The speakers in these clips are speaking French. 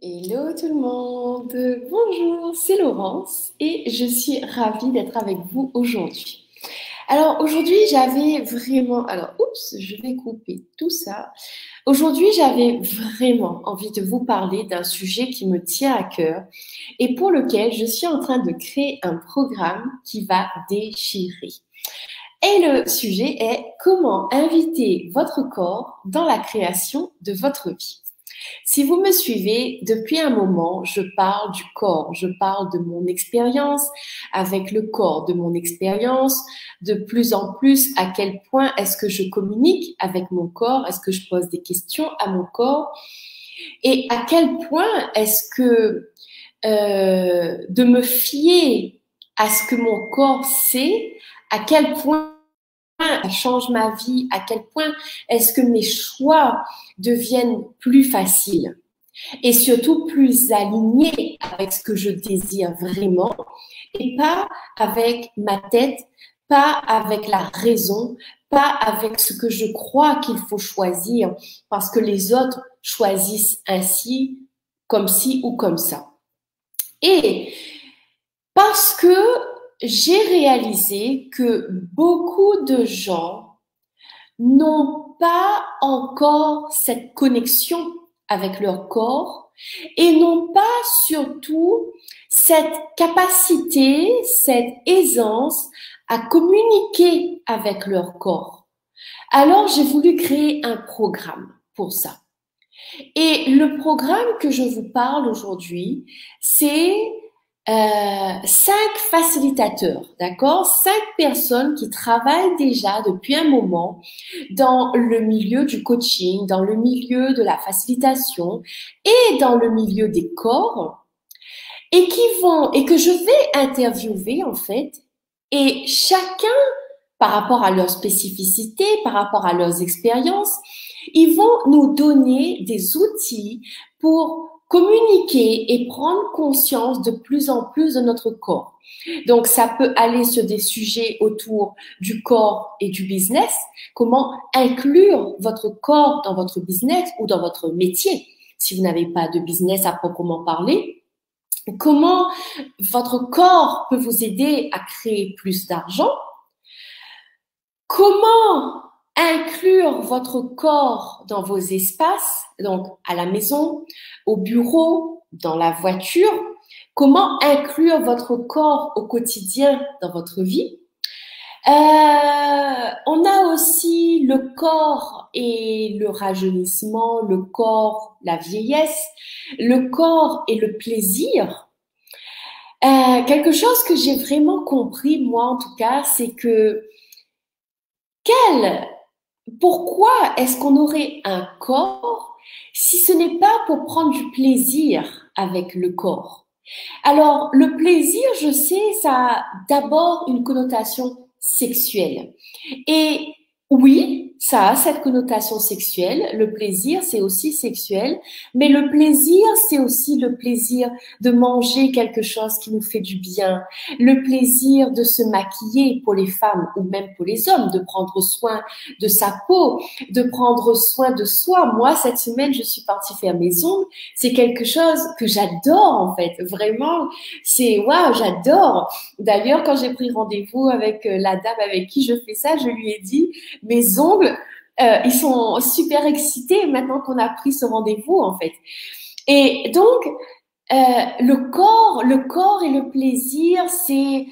Hello tout le monde, bonjour, c'est Laurence et je suis ravie d'être avec vous aujourd'hui. Alors aujourd'hui j'avais vraiment, oups, je vais couper tout ça. Aujourd'hui j'avais vraiment envie de vous parler d'un sujet qui me tient à cœur et pour lequel je suis en train de créer un programme qui va déchirer. Et le sujet est comment inviter votre corps dans la création de votre vie. Si vous me suivez, depuis un moment, je parle du corps, je parle de mon expérience avec le corps, de mon expérience, de plus en plus à quel point est-ce que je communique avec mon corps, est-ce que je pose des questions à mon corps et à quel point est-ce que de me fier à ce que mon corps sait, à quel point ça change ma vie, à quel point est-ce que mes choix deviennent plus faciles et surtout plus alignés avec ce que je désire vraiment et pas avec ma tête, pas avec la raison, pas avec ce que je crois qu'il faut choisir parce que les autres choisissent ainsi, comme ci ou comme ça. Et parce que j'ai réalisé que beaucoup de gens n'ont pas encore cette connexion avec leur corps et n'ont pas surtout cette capacité, cette aisance à communiquer avec leur corps. Alors, j'ai voulu créer un programme pour ça. Et le programme que je vous parle aujourd'hui, c'est 5 facilitateurs, d'accord? 5 personnes qui travaillent déjà depuis un moment dans le milieu du coaching, dans le milieu de la facilitation et dans le milieu des corps et et que je vais interviewer en fait et chacun par rapport à leurs spécificités, par rapport à leurs expériences, ils vont nous donner des outils pour communiquer et prendre conscience de plus en plus de notre corps. Donc, ça peut aller sur des sujets autour du corps et du business. Comment inclure votre corps dans votre business ou dans votre métier si vous n'avez pas de business à proprement parler. Comment votre corps peut vous aider à créer plus d'argent. Comment inclure votre corps dans vos espaces, donc à la maison, au bureau, dans la voiture. Comment inclure votre corps au quotidien dans votre vie. On a aussi le corps et le rajeunissement, le corps, la vieillesse, le corps et le plaisir. Quelque chose que j'ai vraiment compris, moi en tout cas, c'est que pourquoi est-ce qu'on aurait un corps si ce n'est pas pour prendre du plaisir avec le corps? Alors, le plaisir, je sais, ça a d'abord une connotation sexuelle. Et oui, ça a cette connotation sexuelle. Le plaisir, c'est aussi sexuel. Mais le plaisir, c'est aussi le plaisir de manger quelque chose qui nous fait du bien. Le plaisir de se maquiller pour les femmes ou même pour les hommes, de prendre soin de sa peau, de prendre soin de soi. Moi, cette semaine, je suis partie faire mes ongles. C'est quelque chose que j'adore, en fait. Vraiment, c'est waouh, j'adore. D'ailleurs, quand j'ai pris rendez-vous avec la dame avec qui je fais ça, je lui ai dit, mes ongles, ils sont super excités maintenant qu'on a pris ce rendez-vous, en fait. Et donc, le corps et le plaisir, c'est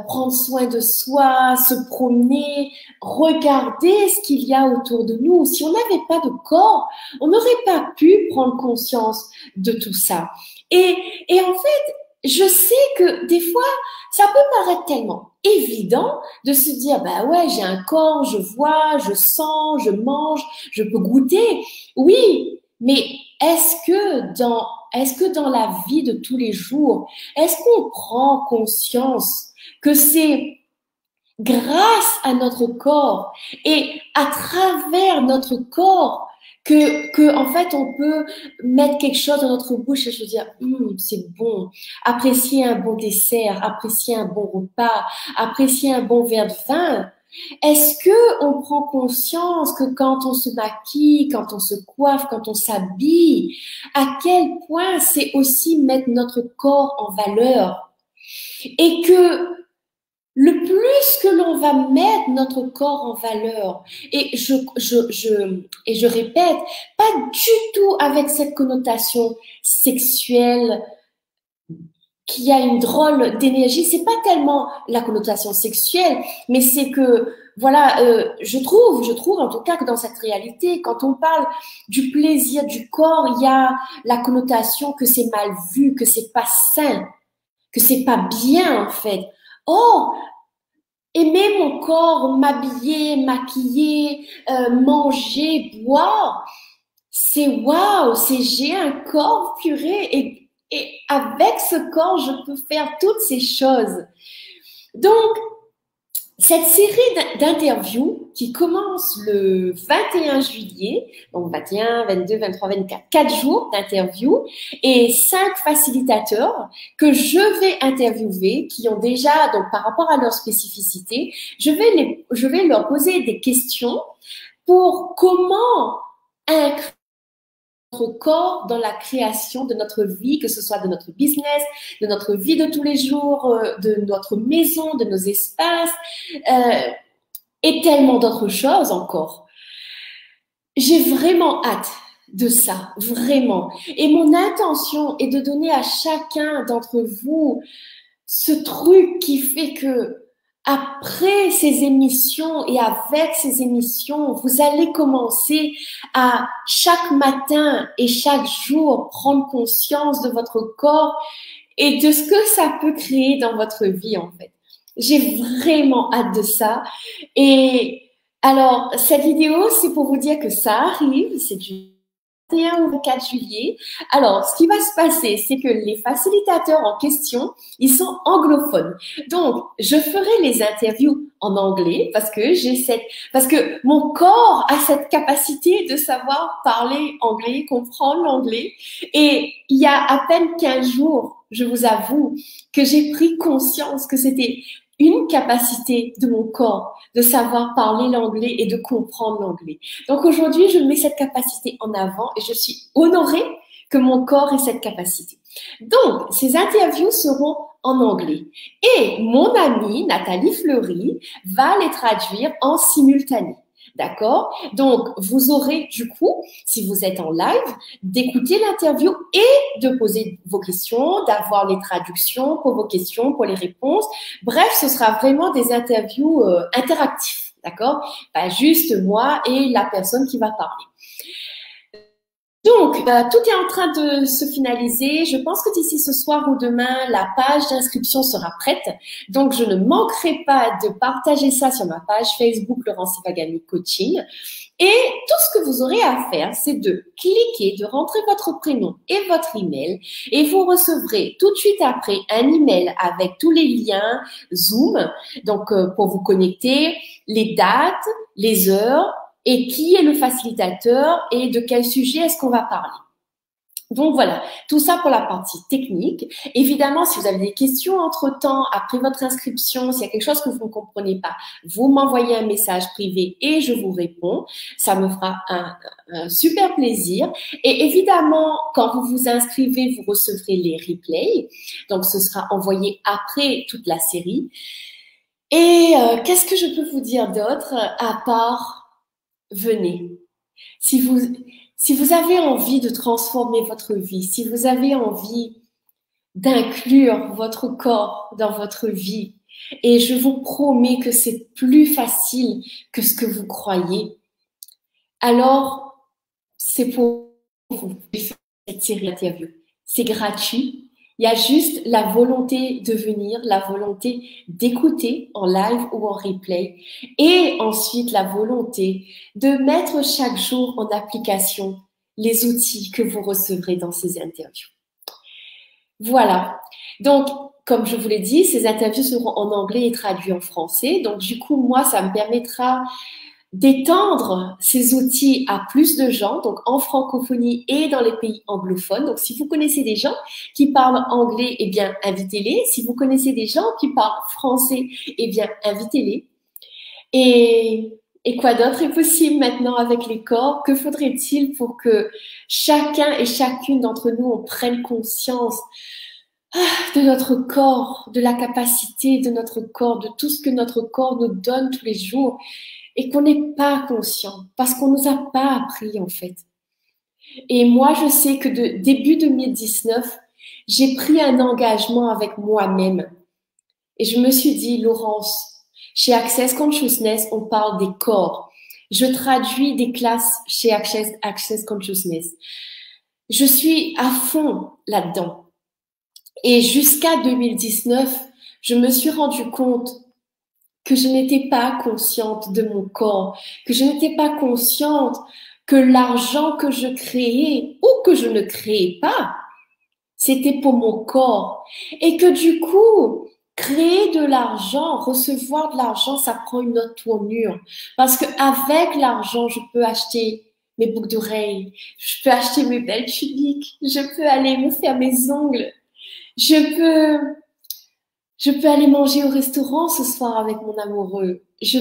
prendre soin de soi, se promener, regarder ce qu'il y a autour de nous. Si on n'avait pas de corps, on n'aurait pas pu prendre conscience de tout ça. Et en fait, je sais que des fois, ça peut paraître tellement évident de se dire, bah ouais, j'ai un corps, je vois, je sens, je mange, je peux goûter. Oui, mais est-ce que dans la vie de tous les jours, est-ce qu'on prend conscience que c'est grâce à notre corps et à travers notre corps que en fait on peut mettre quelque chose dans notre bouche et se dire c'est bon, apprécier un bon dessert, apprécier un bon repas, apprécier un bon verre de vin. Est-ce que on prend conscience que quand on se maquille, quand on se coiffe, quand on s'habille, à quel point c'est aussi mettre notre corps en valeur et que le plus que l'on va mettre notre corps en valeur, et je répète, pas du tout avec cette connotation sexuelle qui a une drôle d'énergie, c'est pas tellement la connotation sexuelle, mais c'est que, voilà, je trouve en tout cas que dans cette réalité, quand on parle du plaisir du corps, il y a la connotation que c'est mal vu, que c'est pas sain, que c'est pas bien en fait. Or, aimer mon corps, m'habiller, maquiller, manger, boire, c'est waouh, c'est j'ai un corps purée et avec ce corps, je peux faire toutes ces choses. Donc, cette série d'interviews qui commence le 21 juillet, donc 21, 22, 23, 24, 4 jours d'interviews et 5 facilitateurs que je vais interviewer qui ont déjà, donc par rapport à leur spécificité, je vais leur poser des questions pour comment inclure notre corps dans la création de notre vie, que ce soit de notre business, de notre vie de tous les jours, de notre maison, de nos espaces, et tellement d'autres choses encore. J'ai vraiment hâte de ça, vraiment. Et mon intention est de donner à chacun d'entre vous ce truc qui fait que après ces émissions et avec ces émissions, vous allez commencer à chaque matin et chaque jour prendre conscience de votre corps et de ce que ça peut créer dans votre vie en fait. J'ai vraiment hâte de ça. Et alors, cette vidéo, c'est pour vous dire que ça arrive, c'est du 21 au 4 juillet. Alors, ce qui va se passer, c'est que les facilitateurs en question, ils sont anglophones. Donc, je ferai les interviews en anglais parce que mon corps a cette capacité de savoir parler anglais, comprendre l'anglais. Et il y a à peine 15 jours, je vous avoue que j'ai pris conscience que c'était une capacité de mon corps de savoir parler l'anglais et de comprendre l'anglais. Donc aujourd'hui, je mets cette capacité en avant et je suis honorée que mon corps ait cette capacité. Donc, ces interviews seront en anglais. Et mon amie Nathalie Fleury va les traduire en simultané. D'accord? Donc, vous aurez du coup, si vous êtes en live, d'écouter l'interview et de poser vos questions, d'avoir les traductions pour vos questions, pour les réponses. Bref, ce sera vraiment des interviews interactives. D'accord? Pas juste moi et la personne qui va parler. Donc, tout est en train de se finaliser. Je pense que d'ici ce soir ou demain, la page d'inscription sera prête. Donc, je ne manquerai pas de partager ça sur ma page Facebook Laurence Ivagami Coaching. Et tout ce que vous aurez à faire, c'est de cliquer, de rentrer votre prénom et votre email. Et vous recevrez tout de suite après un email avec tous les liens Zoom. Donc, pour vous connecter, les dates, les heures, et qui est le facilitateur et de quel sujet est-ce qu'on va parler. Donc voilà, tout ça pour la partie technique. Évidemment, si vous avez des questions entre-temps, après votre inscription, s'il y a quelque chose que vous ne comprenez pas, vous m'envoyez un message privé et je vous réponds. Ça me fera un super plaisir. Et évidemment, quand vous vous inscrivez, vous recevrez les replays. Donc, ce sera envoyé après toute la série. Et qu'est-ce que je peux vous dire d'autre à part venez. Si vous avez envie de transformer votre vie, si vous avez envie d'inclure votre corps dans votre vie, et je vous promets que c'est plus facile que ce que vous croyez, alors c'est pour vous cette série d'interviews. C'est gratuit. Il y a juste la volonté de venir, la volonté d'écouter en live ou en replay et ensuite la volonté de mettre chaque jour en application les outils que vous recevrez dans ces interviews. Voilà. Donc, comme je vous l'ai dit, ces interviews seront en anglais et traduites en français. Donc, du coup, moi, ça me permettra d'étendre ces outils à plus de gens, donc en francophonie et dans les pays anglophones. Donc, si vous connaissez des gens qui parlent anglais, eh bien, invitez-les. Si vous connaissez des gens qui parlent français, eh bien, invitez-les. Et quoi d'autre est possible maintenant avec les corps? Que faudrait-il pour que chacun et chacune d'entre nous on prenne conscience de notre corps, de la capacité de notre corps, de tout ce que notre corps nous donne tous les jours et qu'on n'est pas conscient parce qu'on nous a pas appris en fait. Et moi, je sais que de début 2019, j'ai pris un engagement avec moi-même et je me suis dit, Laurence, chez Access Consciousness, on parle des corps. Je traduis des classes chez Access Consciousness. Je suis à fond là-dedans. Et jusqu'à 2019, je me suis rendu compte que je n'étais pas consciente de mon corps, que je n'étais pas consciente que l'argent que je créais ou que je ne créais pas, c'était pour mon corps. Et que du coup, créer de l'argent, recevoir de l'argent, ça prend une autre tournure. Parce qu'avec l'argent, je peux acheter mes boucles d'oreilles, je peux acheter mes belles tuniques, je peux aller me faire mes ongles, je peux aller manger au restaurant ce soir avec mon amoureux. Je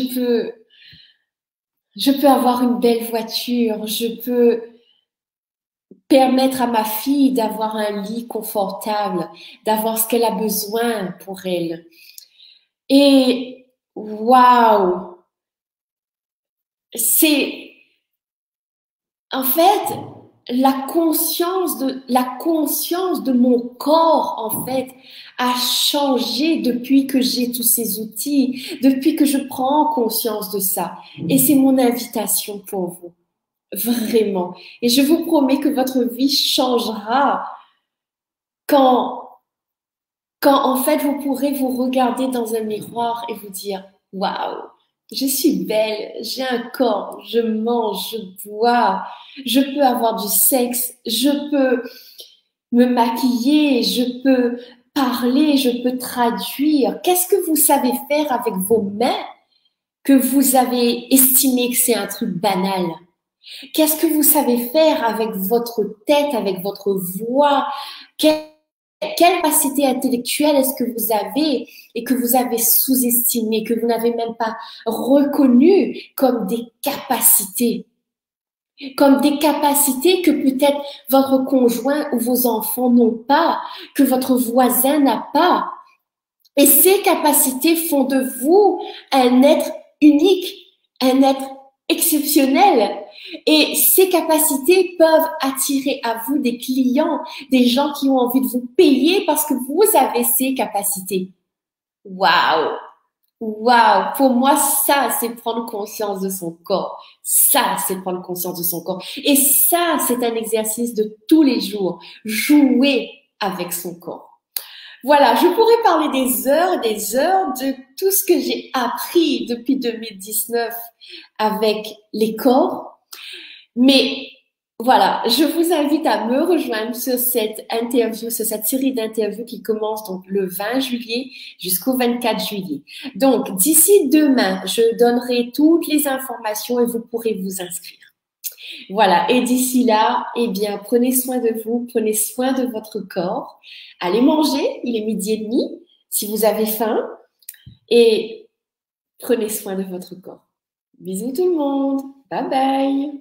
peux avoir une belle voiture. Je peux permettre à ma fille d'avoir un lit confortable, d'avoir ce qu'elle a besoin pour elle. Et waouh, c'est en fait la conscience de mon corps en fait a changé depuis que j'ai tous ces outils, depuis que je prends conscience de ça. Et c'est mon invitation pour vous, vraiment. Et je vous promets que votre vie changera quand en fait vous pourrez vous regarder dans un miroir et vous dire waouh, je suis belle, j'ai un corps, je mange, je bois, je peux avoir du sexe, je peux me maquiller, je peux parler, je peux traduire. Qu'est-ce que vous savez faire avec vos mains que vous avez estimé que c'est un truc banal? Qu'est-ce que vous savez faire avec votre tête, avec votre voix? Quelle capacité intellectuelle est-ce que vous avez et que vous avez sous-estimé, que vous n'avez même pas reconnu comme des capacités? Comme des capacités que peut-être votre conjoint ou vos enfants n'ont pas, que votre voisin n'a pas. Et ces capacités font de vous un être unique, un être exceptionnel. Et ces capacités peuvent attirer à vous des clients, des gens qui ont envie de vous payer parce que vous avez ces capacités. Waouh! Waouh! Pour moi, ça, c'est prendre conscience de son corps. Ça, c'est prendre conscience de son corps. Et ça, c'est un exercice de tous les jours. Jouer avec son corps. Voilà, je pourrais parler des heures et des heures de tout ce que j'ai appris depuis 2019 avec les corps. Mais voilà, je vous invite à me rejoindre sur cette interview, sur cette série d'interviews qui commence donc le 20 juillet jusqu'au 24 juillet. Donc, d'ici demain, je donnerai toutes les informations et vous pourrez vous inscrire. Voilà, et d'ici là, eh bien, prenez soin de vous, prenez soin de votre corps. Allez manger, il est 12h30 si vous avez faim. Et prenez soin de votre corps. Bisous tout le monde. Bye bye.